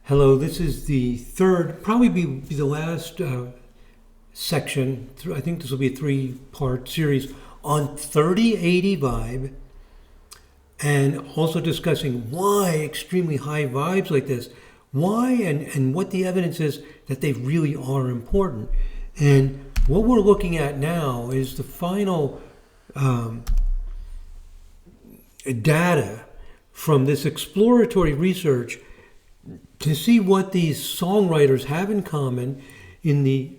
Hello, this is the third, probably be the last section. I think this will be a three-part series on 3080 vibe, and also discussing why extremely high vibes like this, why and what the evidence is that they really are important. And what we're looking at now is the final data from this exploratory research to see what these songwriters have in common. In the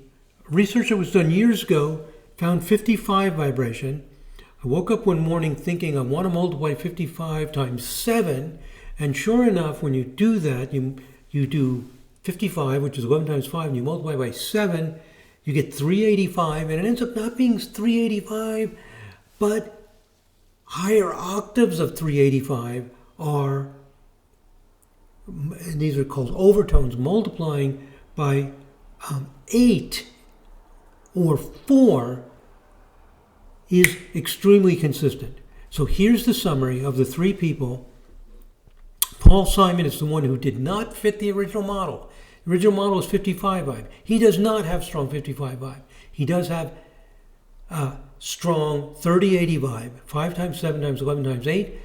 research that was done years ago, found 55 vibration. I woke up one morning thinking I want to multiply 55 times 7, and sure enough, when you do that, you do 55, which is 11 times 5, and you multiply by 7, you get 385, and it ends up not being 385, but higher octaves of 385 are, and these are called overtones, multiplying by 8 or 4 is extremely consistent. So here's the summary of the three people. Paul Simon is the one who did not fit the original model. The original model is 55 vibe. He does not have strong 55 vibe. He does have strong 3080 vibe, 5 times 7 times 11 times 8.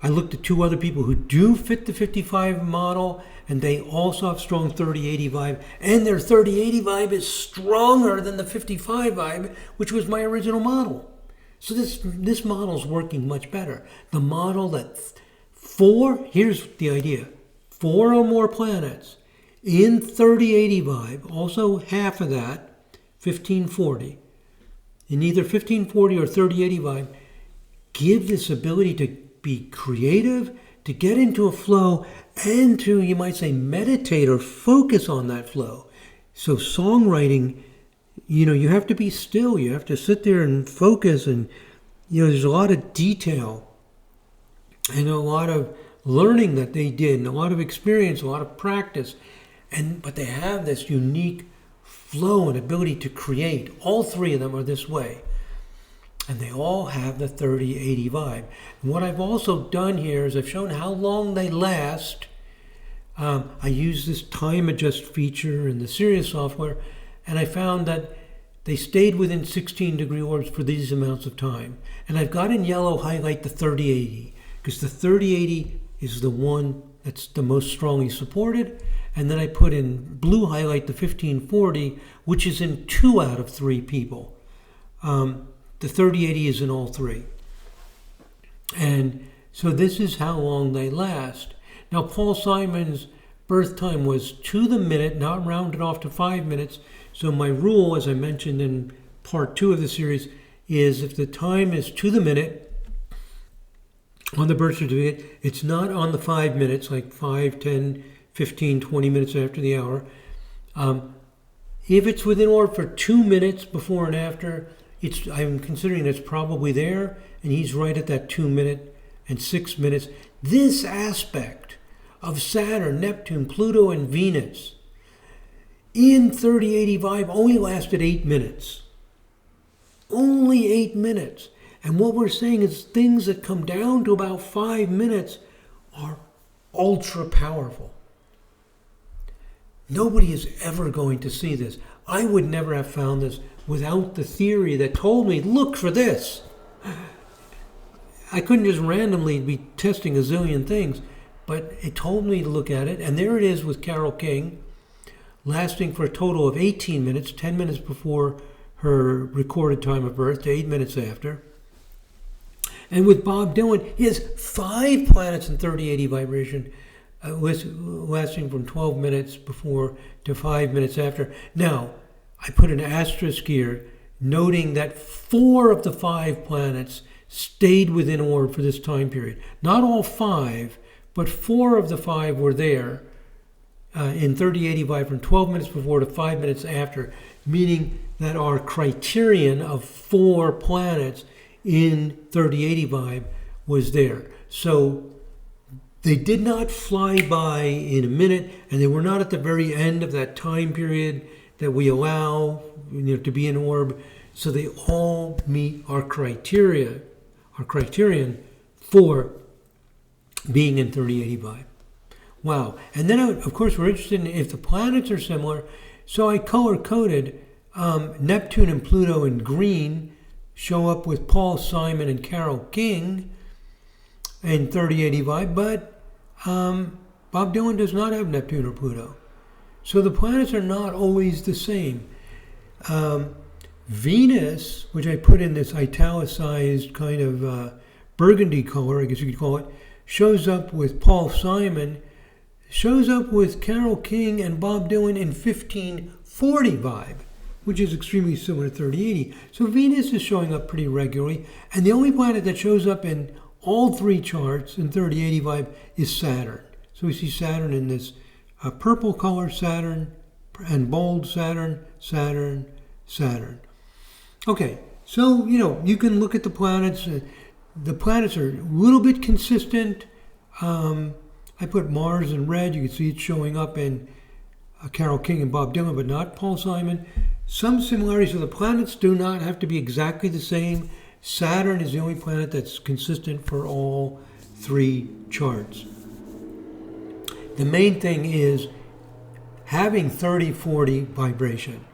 I looked at two other people who do fit the 55 model, and they also have strong 3080 vibe, and their 3080 vibe is stronger than the 55 vibe, which was my original model. So this model is working much better. The model that here's the idea, 4 or more planets in 3080 vibe, also half of that, 1540, in either 1540 or 3080 vibe, give this ability to be creative, to get into a flow, and to, you might say, meditate or focus on that flow. So songwriting, you have to be still. You have to sit there and focus, and there's a lot of detail and a lot of learning that they did, and a lot of experience, a lot of practice, but they have this unique flow and ability to create. All three of them are this way. And they all have the 3080 vibe. And what I've also done here is I've shown how long they last. I use this time adjust feature in the Sirius software, and I found that they stayed within 16 degree orbs for these amounts of time. And I've got in yellow highlight the 3080, because the 3080 is the one that's the most strongly supported. And then I put in blue highlight the 1540, which is in 2 out of 3 people. The 3080 is in all 3. And so this is how long they last. Now, Paul Simon's birth time was to the minute, not rounded off to 5 minutes. So my rule, as I mentioned in part 2 of the series, is if the time is to the minute on the birth certificate, it's not on the 5 minutes, like 5, 10, 15, 20 minutes after the hour. If it's within orb for 2 minutes before and after, I'm considering it's probably there, and he's right at that 2 minute and 6 minutes. This aspect of Saturn, Neptune, Pluto, and Venus in 3080 vibe only lasted 8 minutes. Only 8 minutes. And what we're saying is things that come down to about 5 minutes are ultra powerful. Nobody is ever going to see this. I would never have found this without the theory that told me, look for this. I couldn't just randomly be testing a zillion things, but it told me to look at it. And there it is with Carole King, lasting for a total of 18 minutes, 10 minutes before her recorded time of birth to 8 minutes after. And with Bob Dylan, he has 5 planets in 3080 vibration, lasting from 12 minutes before to 5 minutes after. Now, I put an asterisk here, noting that 4 of the 5 planets stayed within orb for this time period. Not all 5, but 4 of the 5 were there in 3080 vibe from 12 minutes before to 5 minutes after, meaning that our criterion of 4 planets in 3080 vibe was there. So they did not fly by in a minute, and they were not at the very end of that time period that we allow to be in orb. So they all meet our criterion for being in 3080 vibe. Wow. And then, of course, we're interested in if the planets are similar. So I color-coded Neptune and Pluto in green show up with Paul Simon and Carole King in 3080 vibe, but Bob Dylan does not have Neptune or Pluto. So the planets are not always the same. Venus, which I put in this italicized kind of burgundy color, I guess you could call it, shows up with Paul Simon, shows up with Carole King and Bob Dylan in 1540 vibe, which is extremely similar to 3080. So Venus is showing up pretty regularly, and the only planet that shows up in all three charts in 3080 vibe is Saturn. So we see Saturn in this purple color, Saturn, and bold Saturn, Saturn, Saturn. Okay, so, you can look at the planets. The planets are a little bit consistent. I put Mars in red. You can see it showing up in Carole King and Bob Dylan, but not Paul Simon. Some similarities. So the planets do not have to be exactly the same. Saturn is the only planet that's consistent for all three charts. The main thing is having 30-40 vibration.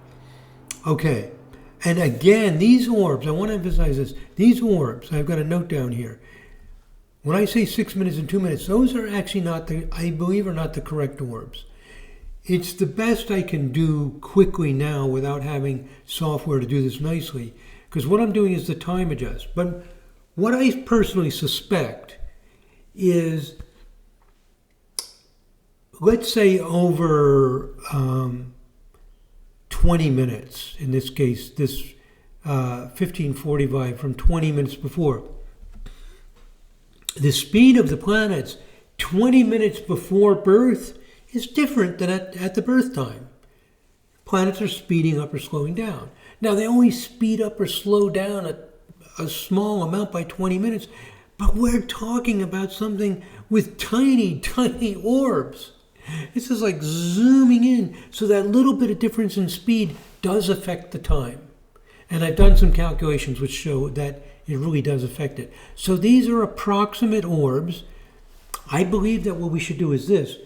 Okay. And again, these orbs, I want to emphasize this, these orbs, I've got a note down here. When I say 6 minutes and 2 minutes, those are actually I believe are not the correct orbs. It's the best I can do quickly now without having software to do this nicely, because what I'm doing is the time adjust. But what I personally suspect is, let's say over 20 minutes, in this case, this 1540 vibe from 20 minutes before. The speed of the planets 20 minutes before birth is different than at the birth time. Planets are speeding up or slowing down. Now, they only speed up or slow down a small amount by 20 minutes, but we're talking about something with tiny, tiny orbs. It's just like zooming in. So that little bit of difference in speed does affect the time. And I've done some calculations which show that it really does affect it. So these are approximate orbs. I believe that what we should do is this.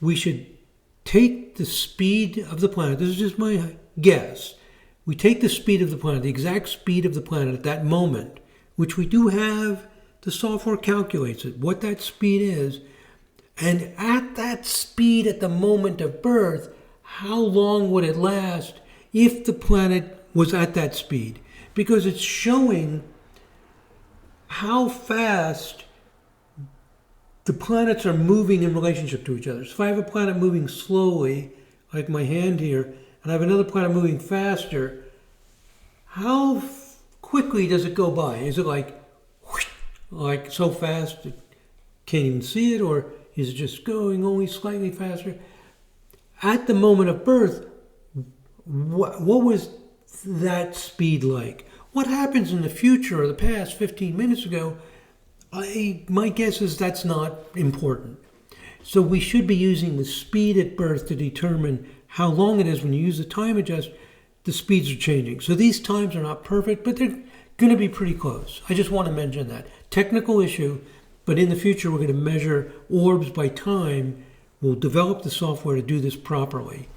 We should take the speed of the planet. This is just my guess. We take the speed of the planet, the exact speed of the planet at that moment, which we do have, the software calculates it, what that speed is. And at that speed, at the moment of birth, how long would it last if the planet was at that speed? Because it's showing how fast the planets are moving in relationship to each other. So if I have a planet moving slowly, like my hand here, and I have another planet moving faster, how quickly does it go by? Is it like so fast you can't even see it, or is it just going only slightly faster? At the moment of birth, what was that speed like? What happens in the future or the past 15 minutes ago, my guess is that's not important. So we should be using the speed at birth to determine how long it is. When you use the time adjust, the speeds are changing. So these times are not perfect, but they're going to be pretty close. I just want to mention that. Technical issue. But in the future, we're going to measure orbs by time. We'll develop the software to do this properly.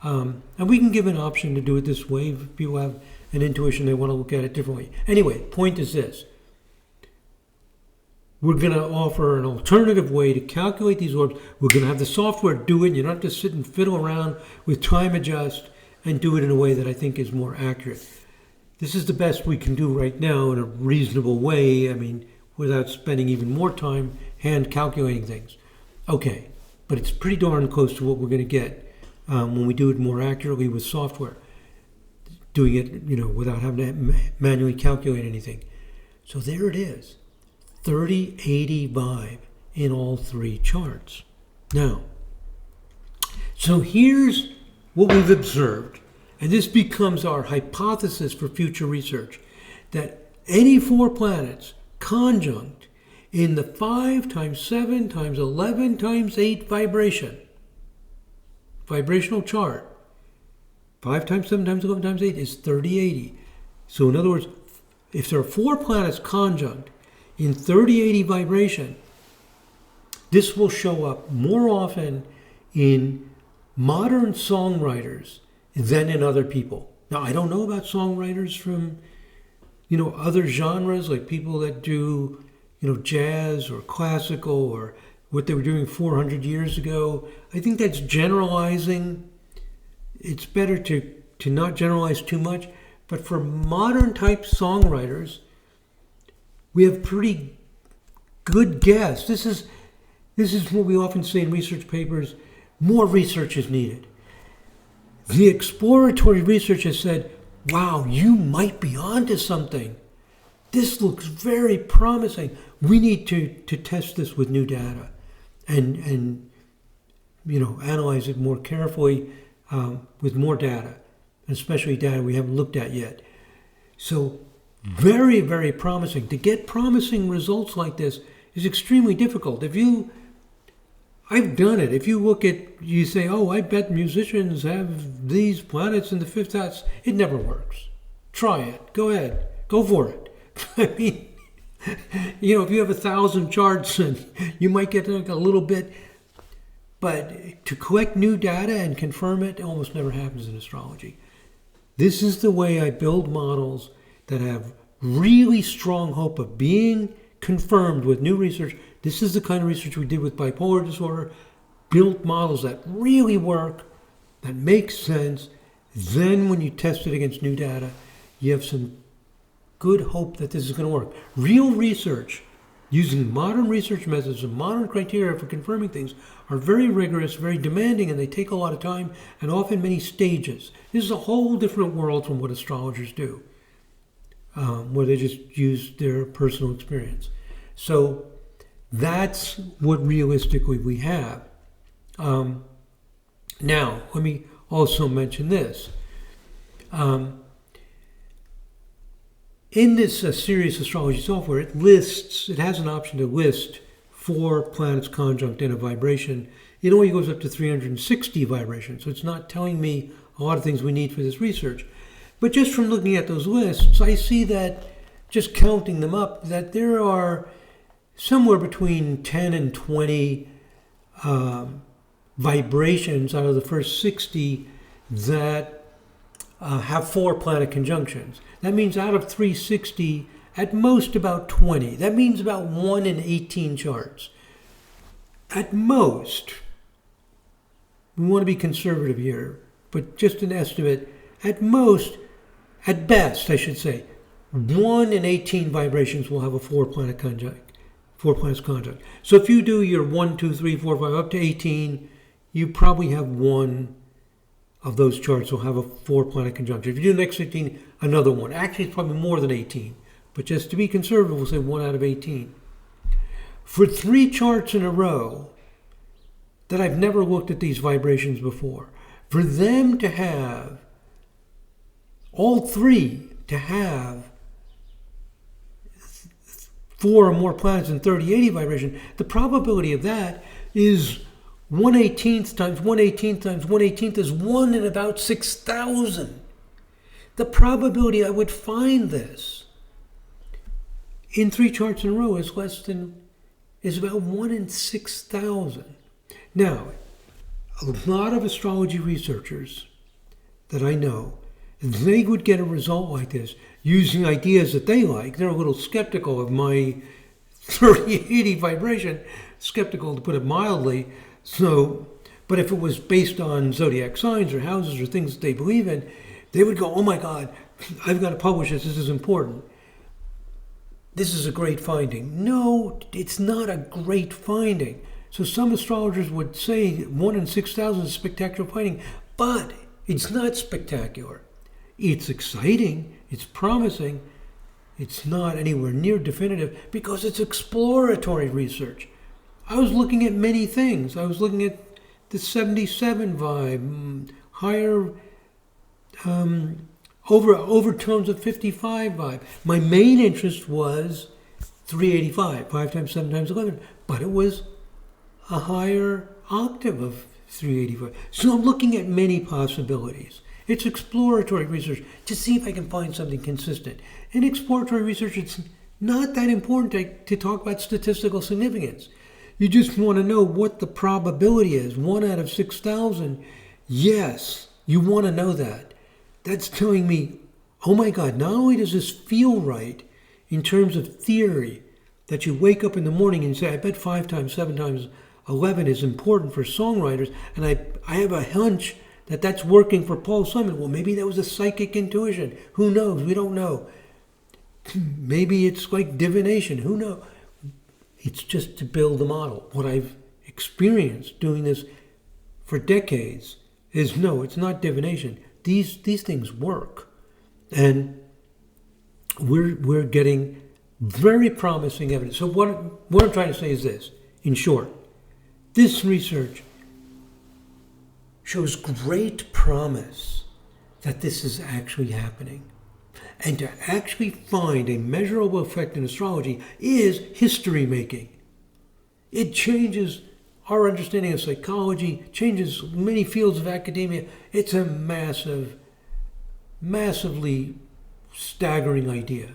And we can give an option to do it this way if people have an intuition they want to look at it differently. Anyway, point is this. We're going to offer an alternative way to calculate these orbs. We're going to have the software do it. You don't have to sit and fiddle around with time adjust and do it in a way that I think is more accurate. This is the best we can do right now in a reasonable way. I mean, without spending even more time hand calculating things. Okay, but it's pretty darn close to what we're going to get when we do it more accurately with software. Doing it, without having to manually calculate anything. So there it is, 3080 vibe in all three charts. Now, so here's what we've observed, and this becomes our hypothesis for future research, that any four planets conjunct in the 5 times 7 times 11 times 8 vibrational chart. 5 times 7 times 11 times 8 is 3080. So in other words, if there are four planets conjunct in 3080 vibration, This will show up more often in modern songwriters than in other people. Now, I don't know about songwriters from, other genres, like people that do, jazz or classical or what they were doing 400 years ago. I think that's generalizing. It's better to not generalize too much. But for modern type songwriters, we have pretty good guess. This is what we often say in research papers: more research is needed. The exploratory research has said, wow, you might be onto something. This looks very promising. We need to test this with new data and analyze it more carefully with more data, especially data we haven't looked at yet. So very, very promising. To get promising results like this is extremely difficult. I've done it. If you say, oh, I bet musicians have these planets in the fifth house, it never works. Try it. Go ahead. Go for it. I mean, if you have 1,000 charts, and you might get like a little bit, but to collect new data and confirm it almost never happens in astrology. This is the way I build models that have really strong hope of being confirmed with new research. This is the kind of research we did with bipolar disorder. Built models that really work, that make sense. Then when you test it against new data, you have some good hope that this is going to work. Real research using modern research methods and modern criteria for confirming things are very rigorous, very demanding, and they take a lot of time and often many stages. This is a whole different world from what astrologers do, where they just use their personal experience. So that's what realistically we have. Now, let me also mention this. In this Sirius astrology software, it has an option to list 4 planets conjunct in a vibration. It only goes up to 360 vibrations, so it's not telling me a lot of things we need for this research. But just from looking at those lists, I see that, just counting them up, that there are somewhere between 10 and 20 vibrations out of the first 60 that have 4 planet conjunctions. That means out of 360, at most about 20. That means about 1 in 18 charts. At most, we want to be conservative here, but just an estimate, at best, I should say, 1 in 18 vibrations will have a 4 planets conjunct. So if you do your 1, 2, 3, 4, 5, up to 18, you probably have 1 of those charts will have a 4 planet conjunction. If you do the next 15, another 1. Actually, it's probably more than 18. But just to be conservative, we'll say 1 out of 18. For 3 charts in a row that I've never looked at these vibrations before, for them to have, all 3 to have 4 or more planets in 3080 vibration, the probability of that is 1/18 times 1/18 times 1/18 is 1 in about 6,000. The probability I would find this in 3 charts in a row is about 1 in 6,000. Now, a lot of astrology researchers that I know, they would get a result like this using ideas that they like. They're a little skeptical of my 3080 vibration, skeptical to put it mildly. So, but if it was based on zodiac signs or houses or things that they believe in, they would go, oh my God, I've got to publish this. This is important. This is a great finding. No, it's not a great finding. So some astrologers would say 1 in 6,000 is a spectacular finding, but it's not spectacular. It's exciting. It's promising. It's not anywhere near definitive because it's exploratory research. I was looking at many things. I was looking at the 77 vibe, higher overtones of 55 vibe. My main interest was 385, 5 times 7 times 11, but it was a higher octave of 385. So I'm looking at many possibilities. It's exploratory research to see if I can find something consistent. In exploratory research, it's not that important to talk about statistical significance. You just want to know what the probability is. 1 out of 6,000. Yes, you want to know that. That's telling me, oh my God, not only does this feel right in terms of theory, that you wake up in the morning and say, I bet 5 times 7 times 11 is important for songwriters, and I have a hunch that that's working for Paul Simon. Well, maybe that was a psychic intuition. Who knows? We don't know. Maybe it's like divination. Who knows? It's just to build a model. What I've experienced doing this for decades is, no, it's not divination. These things work. And we're getting very promising evidence. So what I'm trying to say is this, in short. This research shows great promise that this is actually happening. And to actually find a measurable effect in astrology is history making. It changes our understanding of psychology, changes many fields of academia. It's a massively staggering idea.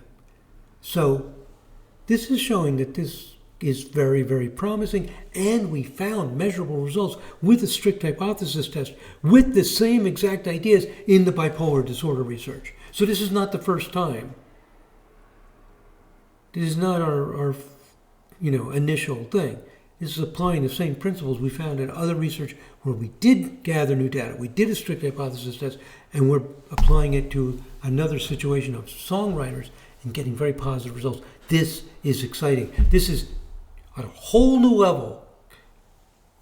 So this is showing that this is very, very promising, and we found measurable results with the strict hypothesis test with the same exact ideas in the bipolar disorder research. So this is not the first time. This is not our initial thing. This is applying the same principles we found in other research where we did gather new data. We did a strict hypothesis test, and we're applying it to another situation of songwriters and getting very positive results. This is exciting. This is at a whole new level,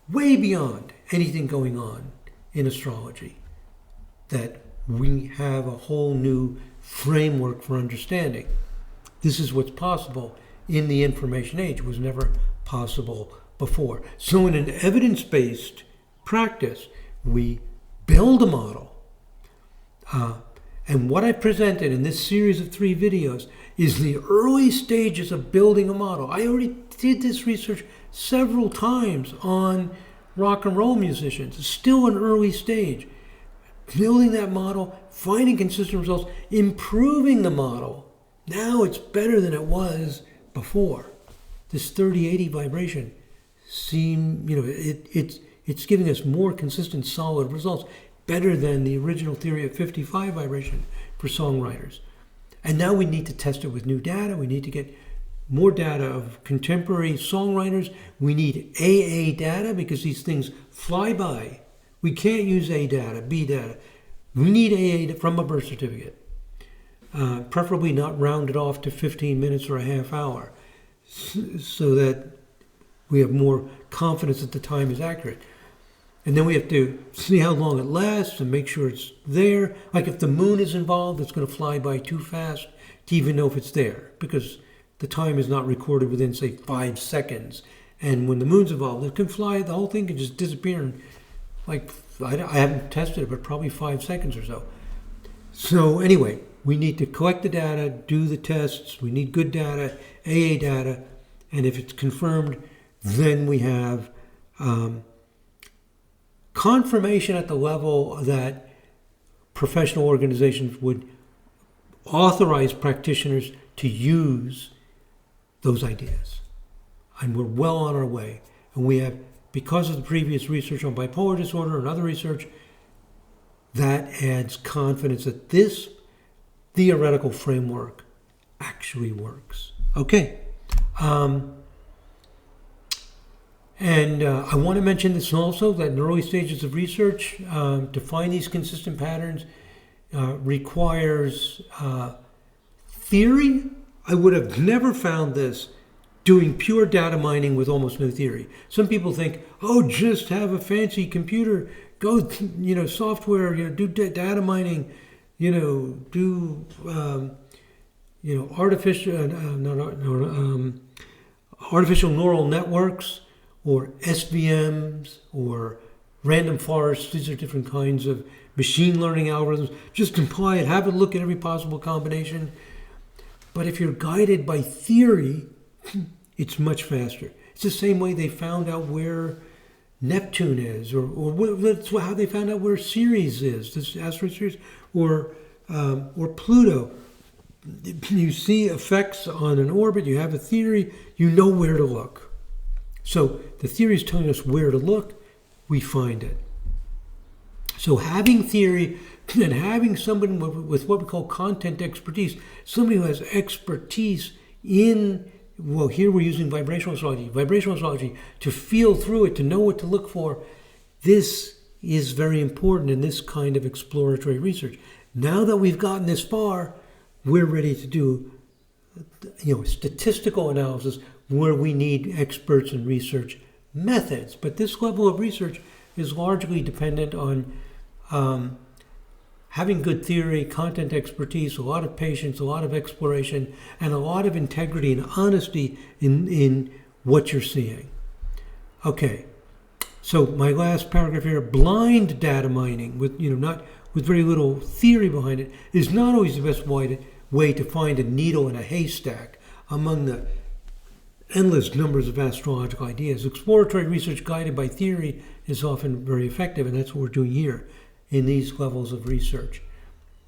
way beyond anything going on in astrology, that we have a whole new framework for understanding. This is what's possible in the information age. It was never possible before. So in an evidence-based practice, we build a model. And what I presented in this series of 3 videos is the early stages of building a model. I already did this research several times on rock and roll musicians. It's still an early stage. Building that model, finding consistent results, improving the model. Now it's better than it was before. This 30-80 vibration it's giving us more consistent, solid results, better than the original theory of 55 vibration for songwriters. And now we need to test it with new data. We need to get more data of contemporary songwriters. We need AA data because these things fly by. We can't use A data, B data. We need AA from a birth certificate, preferably not rounded off to 15 minutes or a half hour, so that we have more confidence that the time is accurate. And then we have to see how long it lasts and make sure it's there. Like if the moon is involved, it's going to fly by too fast to even know if it's there, because the time is not recorded within, say, 5 seconds. And when the moon's involved, it can fly, the whole thing can just disappear in, like, I haven't tested it, but probably 5 seconds or so. So anyway, we need to collect the data, do the tests. We need good data, AA data. And if it's confirmed, then we have confirmation at the level that professional organizations would authorize practitioners to use those ideas. And we're well on our way. And we have, because of the previous research on bipolar disorder and other research, that adds confidence that this theoretical framework actually works. Okay. I want to mention this also, that in early stages of research, to find these consistent patterns requires theory. I would have never found this doing pure data mining with almost no theory. Some people think, oh, just have a fancy computer, go, software, do data mining, do, artificial neural networks, or SVMs, or random forests. These are different kinds of machine learning algorithms. Just apply it, have it look at every possible combination. But if you're guided by theory, it's much faster. It's the same way they found out where Neptune is, or that's how they found out where Ceres is, this asteroid Ceres, or Pluto. You see effects on an orbit, you have a theory, you know where to look. So the theory is telling us where to look, we find it. So having theory and having somebody with what we call content expertise, somebody who has expertise in, well, here we're using vibrational astrology to feel through it, to know what to look for. This is very important in this kind of exploratory research. Now that we've gotten this far, we're ready to do, statistical analysis where we need experts in research methods. But this level of research is largely dependent on having good theory, content expertise, a lot of patience, a lot of exploration, and a lot of integrity and honesty in what you're seeing. Okay, so my last paragraph here: blind data mining with very little theory behind it is not always the best way to find a needle in a haystack among the endless numbers of astrological ideas. Exploratory research guided by theory is often very effective, and that's what we're doing here in these levels of research.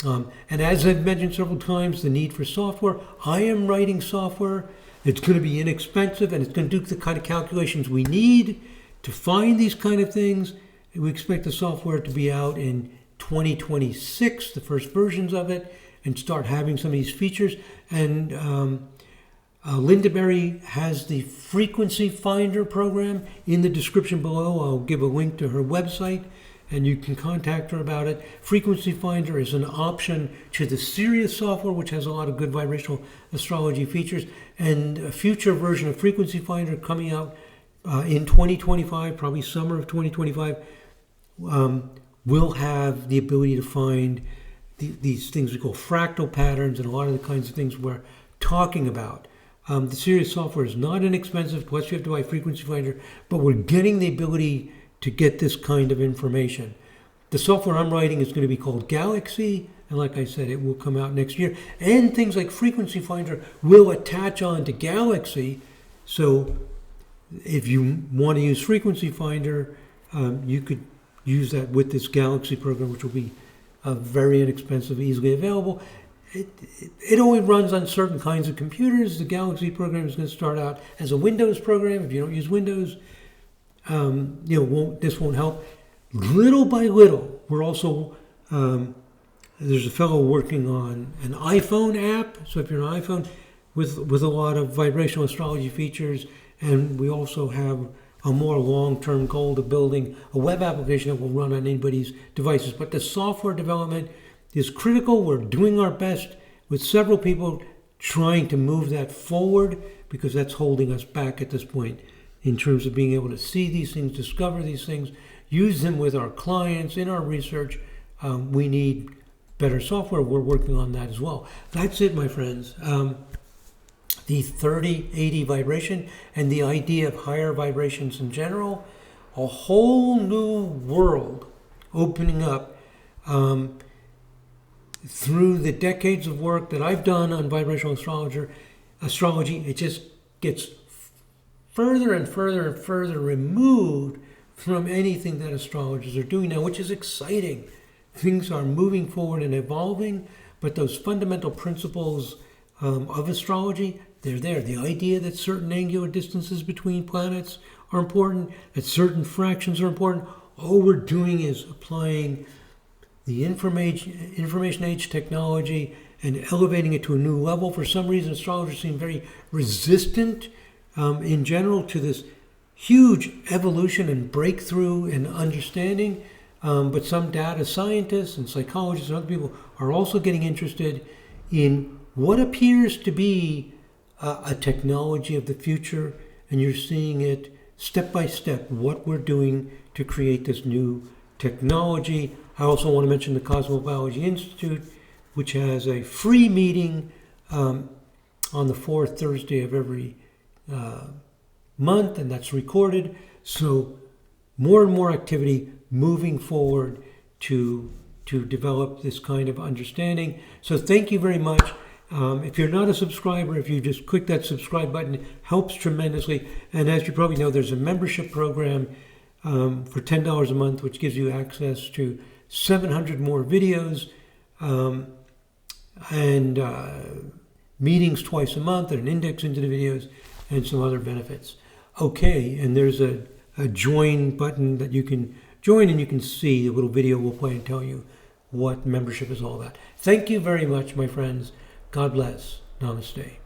And as I've mentioned several times, the need for software. I am writing software. It's going to be inexpensive, and it's going to do the kind of calculations we need to find these kind of things. We expect the software to be out in 2026, the first versions of it, and start having some of these features. And Linda Berry has the Frequency Finder program in the description below. I'll give a link to her website, and you can contact her about it. Frequency Finder is an option to the Sirius software, which has a lot of good vibrational astrology features, and a future version of Frequency Finder coming out in 2025, probably summer of 2025, will have the ability to find these things we call fractal patterns and a lot of the kinds of things we're talking about. The Sirius software is not inexpensive, plus you have to buy Frequency Finder, but we're getting the ability to get this kind of information. The software I'm writing is going to be called Galaxy, and like I said, it will come out next year. And things like Frequency Finder will attach on to Galaxy, so if you want to use Frequency Finder, you could use that with this Galaxy program, which will be very inexpensive, easily available. It only runs on certain kinds of computers. The Galaxy program is going to start out as a Windows program. If you don't use Windows, this won't help. Little by little, we're also there's a fellow working on an iPhone app. So if you're an iPhone, with a lot of vibrational astrology features, and we also have a more long-term goal to building a web application that will run on anybody's devices. But the software development is critical. We're doing our best with several people trying to move that forward, because that's holding us back at this point in terms of being able to see these things, discover these things, use them with our clients in our research. We need better software. We're working on that as well. That's it, my friends. The 30-80 vibration and the idea of higher vibrations in general, a whole new world opening up through the decades of work that I've done on vibrational astrology. It just gets further and further and further removed from anything that astrologers are doing now, which is exciting. Things are moving forward and evolving, but those fundamental principles of astrology, they're there. The idea that certain angular distances between planets are important, that certain fractions are important. All we're doing is applying the information age technology and elevating it to a new level. For some reason, astrologers seem very resistant in general to this huge evolution and breakthrough in understanding. But some data scientists and psychologists and other people are also getting interested in what appears to be a technology of the future, and you're seeing it step by step, what we're doing to create this new technology. I also want to mention the Cosmobiology Institute, which has a free meeting on the fourth Thursday of every month, and that's recorded. So more and more activity moving forward to develop this kind of understanding. So thank you very much. If you're not a subscriber, if you just click that subscribe button, it helps tremendously. And as you probably know, there's a membership program for $10 a month, which gives you access to 700 more videos and meetings twice a month and an index into the videos and some other benefits. Okay, and there's a join button that you can join, and you can see a little video will play and tell you what membership is all about. Thank you very much, my friends. God bless. Namaste.